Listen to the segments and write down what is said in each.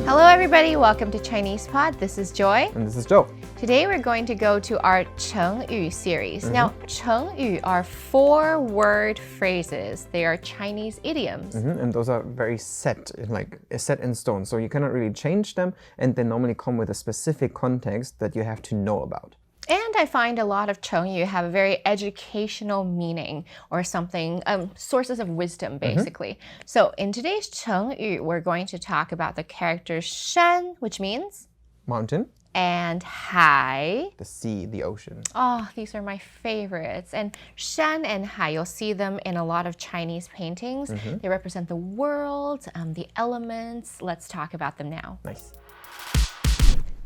Hello everybody, welcome to Chinese Pod. This is Joy. And this is Joe. Today we're going to go to our Chengyu series. Now, Chengyu are 4-word phrases. They are Chinese idioms. And those are very set in stone. So you cannot really change them, and they normally come with a specific context that you have to know about. And I find a lot of Chengyu have a very educational meaning or something, sources of wisdom, basically. So in today's Chengyu, we're going to talk about the characters shan, which means mountain, and hai, the sea, the ocean. Oh, these are my favorites. And shan and hai, you'll see them in a lot of Chinese paintings. They represent the world, the elements. Let's talk about them now. Nice.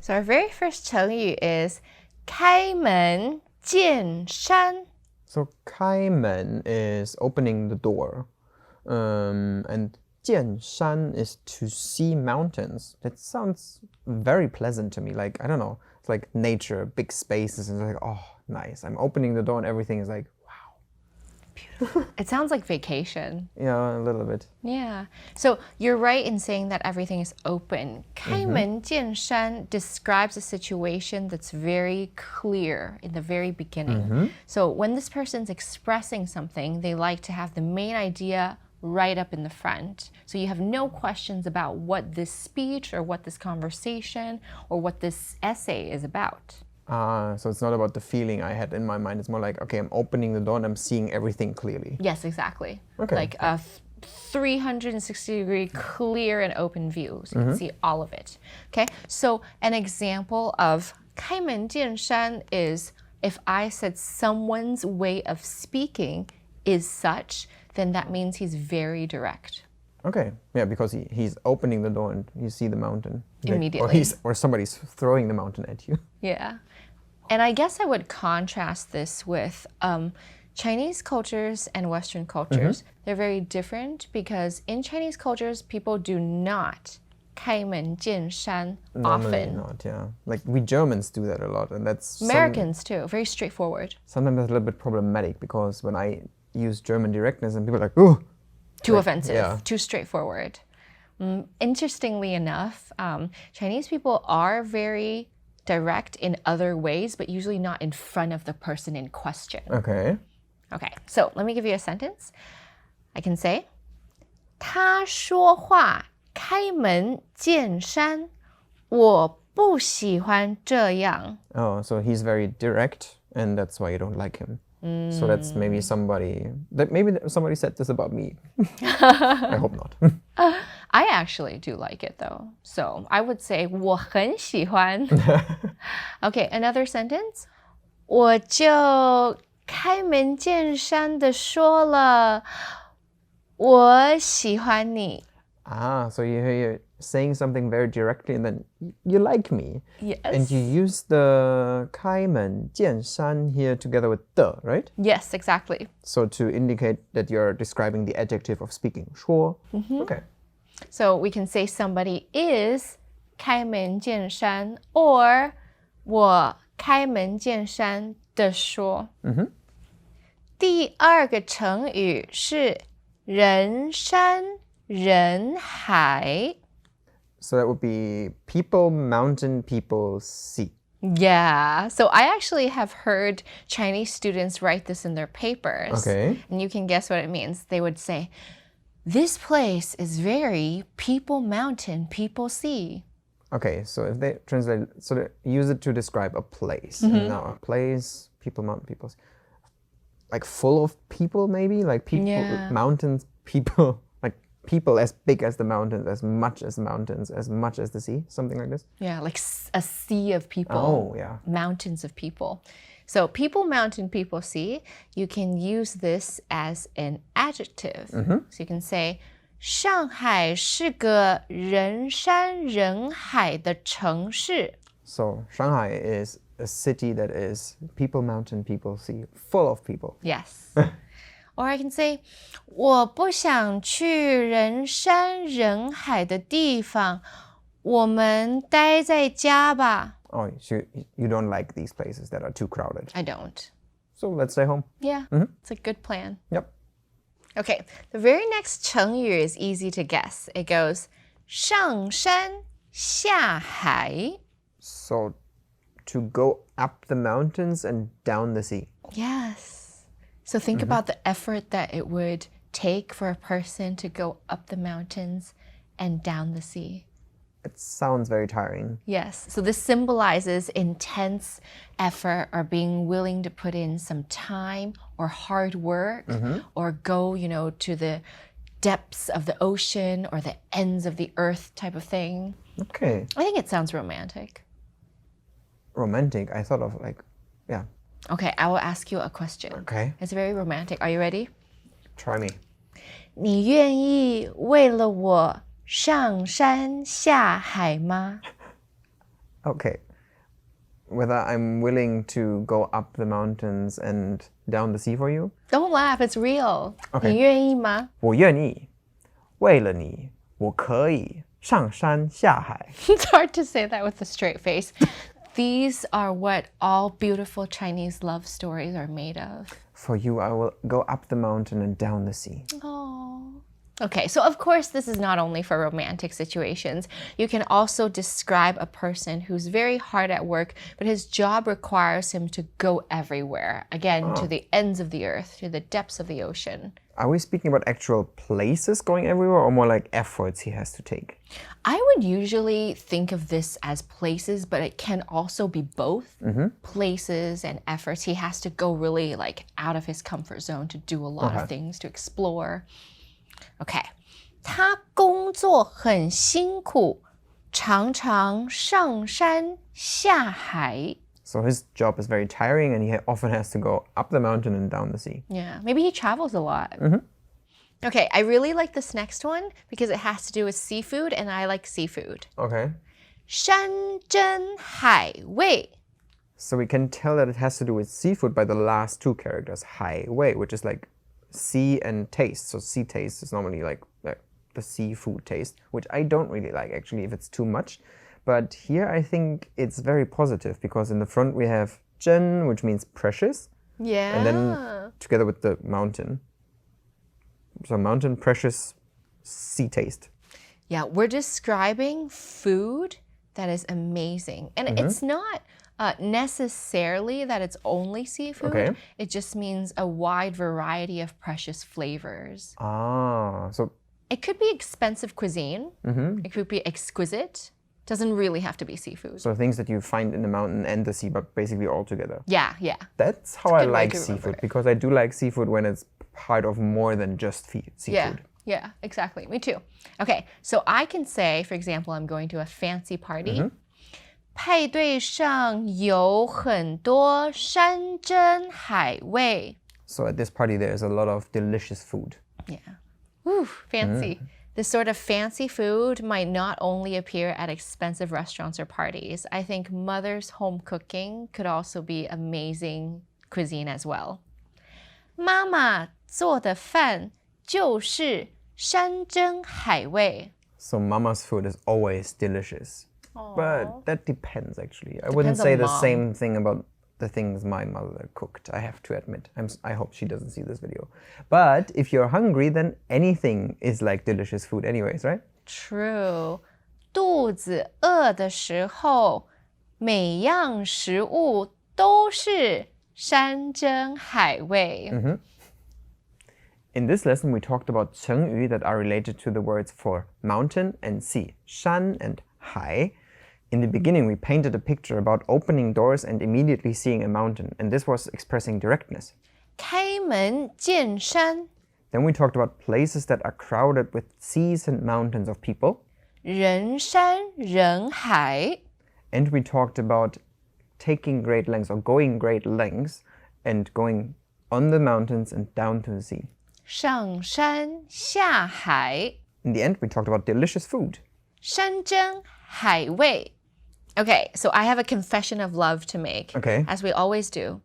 So our very first Chengyu is 开门见山. So 开门 is opening the door, and 见山 is to see mountains. That sounds very pleasant to me. Like, I don't know, it's like nature, big spaces, and it's like, oh, nice. I'm opening the door and everything is like, wow. Beautiful. It sounds like vacation. Yeah, a little bit. Yeah. So you're right in saying that everything is open. 开门见山 describes a situation that's very clear in the very beginning. So when this person's expressing something, they like to have the main idea right up in the front. So you have no questions about what this speech or what this conversation or what this essay is about. So it's not about the feeling I had in my mind. It's more like, okay, I'm opening the door and I'm seeing everything clearly. Yes, exactly. Okay. Like a 360-degree clear and open view. So you can see all of it. Okay, so an example of 开门见山 is if I said someone's way of speaking is such, then that means he's very direct. Okay, yeah, because he's opening the door and you see the mountain. Immediately. Or somebody's throwing the mountain at you. Yeah. And I guess I would contrast this with Chinese cultures and Western cultures. They're very different because in Chinese cultures, people do not 开门见山 Normally often. not, yeah. Like we Germans do that a lot, and that's Americans too, very straightforward. Sometimes that's a little bit problematic because when I use German directness and people are like, oh, Too offensive, yeah. too straightforward. Interestingly enough, Chinese people are very direct in other ways, but usually not in front of the person in question. Okay. Okay, so let me give you a sentence. I can say, 他说话开门见山，我不喜欢这样. Oh, so he's very direct, and that's why you don't like him. So that's maybe somebody said this about me. I hope not. I actually do like it though. So I would say 我很喜欢. Okay, another sentence. 我就开门见山的说了，我喜欢你. So you're saying something very directly and then you like me. Yes. And you use the 开门见山 here together with the, right? Yes, exactly. So to indicate that you're describing the adjective of speaking. 说. Okay. So we can say somebody is 开门见山 or 我开门见山的说. 第二个成语是人山人海. So that would be people, mountain, people, sea. Yeah, so I actually have heard Chinese students write this in their papers. Okay. And you can guess what it means. They would say, this place is very people mountain, people sea. Okay, so if they translate, so they use it to describe a place. And now a place, people, mountain, people, sea. Like full of people maybe? Like people, mountains, people. People as big as the mountains, as much as the mountains, as much as the sea, something like this? Yeah, like a sea of people. Oh, yeah. Mountains of people. So people, mountain, people, sea, you can use this as an adjective. So you can say, 上海是个人山人海的城市. So Shanghai is a city that is people, mountain, people, sea, full of people. Yes. Or I can say, 我不想去人山人海的地方，我们待在家吧. Oh, so you don't like these places that are too crowded. I don't. So let's stay home. Yeah, it's a good plan. Yep. Okay, the very next 成语 is easy to guess. It goes 上山下海. So to go up the mountains and down the sea. Yes. So think about the effort that it would take for a person to go up the mountains and down the sea. It sounds very tiring. Yes. So this symbolizes intense effort or being willing to put in some time or hard work or go, to the depths of the ocean or the ends of the earth type of thing. Okay. I think it sounds romantic. Romantic. I thought of yeah. Okay, I will ask you a question. Okay. It's very romantic. Are you ready? Try me. 你愿意为了我上山下海吗? Okay. Whether I'm willing to go up the mountains and down the sea for you? Don't laugh, it's real. Okay. 你愿意吗? 我愿意。为了你，我可以上山下海。 It's hard to say that with a straight face. These are what all beautiful Chinese love stories are made of. For you, I will go up the mountain and down the sea. Oh. Okay, so of course this is not only for romantic situations. You can also describe a person who's very hard at work, but his job requires him to go everywhere. Again, to the ends of the earth, to the depths of the ocean. Are we speaking about actual places going everywhere or more like efforts he has to take? I would usually think of this as places, but it can also be both. Places and efforts. He has to go really out of his comfort zone to do a lot of things, to explore. Okay. 他工作很辛苦，常常上山下海. So his job is very tiring and he often has to go up the mountain and down the sea. Yeah, maybe he travels a lot. Okay, I really like this next one because it has to do with seafood and I like seafood. Okay. 山珍海味. So we can tell that it has to do with seafood by the last two characters, 海味, which is like sea and taste. So sea taste is normally like the seafood taste, which I don't really like actually if it's too much. But here I think it's very positive because in the front we have 珍, which means precious. Yeah. And then together with the mountain. So mountain, precious, sea taste. Yeah, we're describing food that is amazing. And it's not necessarily that it's only seafood. Okay. It just means a wide variety of precious flavors. So It could be expensive cuisine. It could be exquisite. Doesn't really have to be seafood. so things that you find in the mountain and the sea, but basically all together. Yeah. That's how I good way like to remember seafood it. because I do like seafood when it's part of more than just seafood. Yeah, exactly. Me too. Okay, so I can say, for example, I'm going to a fancy party. 派对上有很多山珍海味. So at this party there's a lot of delicious food. Yeah. Ooh, fancy. This sort of fancy food might not only appear at expensive restaurants or parties. I think mother's home cooking could also be amazing cuisine as well. 妈妈做的饭就是山珍海味. So mama's food is always delicious. But that depends actually. I wouldn't Depends on say the mom. same thing about the things my mother cooked, I have to admit. I hope she doesn't see this video. But if you're hungry, then anything is like delicious food anyways, right? True. 肚子饿的时候，每样食物都是山珍海味. In this lesson, we talked about Chengyu that are related to the words for mountain and sea, shan and hai. In the beginning, we painted a picture about opening doors and immediately seeing a mountain, and this was expressing directness. 开门见山. Then we talked about places that are crowded with seas and mountains of people. 人山人海. And we talked about taking great lengths or going great lengths and going on the mountains and down to the sea. 上山下海. In the end, we talked about delicious food. 山珍海味. Okay, so I have a confession of love to make. Okay. As we always do.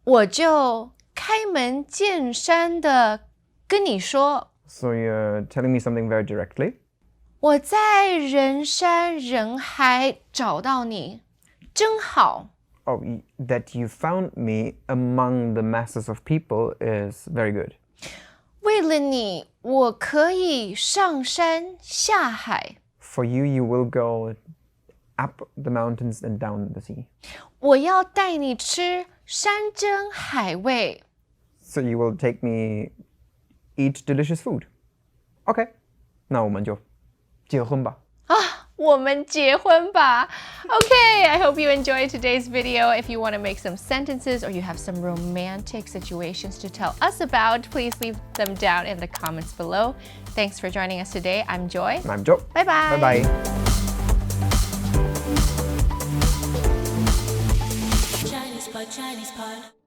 我就开门见山的跟你说. So you're telling me something very directly? 我在人山人海找到你，真好。 Oh, that you found me among the masses of people is very good. 为了你，我可以上山下海。for you, you will go up the mountains and down the sea. 我要带你吃山珍海味。 So you will take me eat delicious food. Okay. 那我们就结婚吧。我们结婚吧。 Okay, I hope you enjoyed today's video. If you want to make some sentences or you have some romantic situations to tell us about, please leave them down in the comments below. Thanks for joining us today. I'm Joy. And I'm Joe. Bye-bye. Bye-bye. Chinese pot.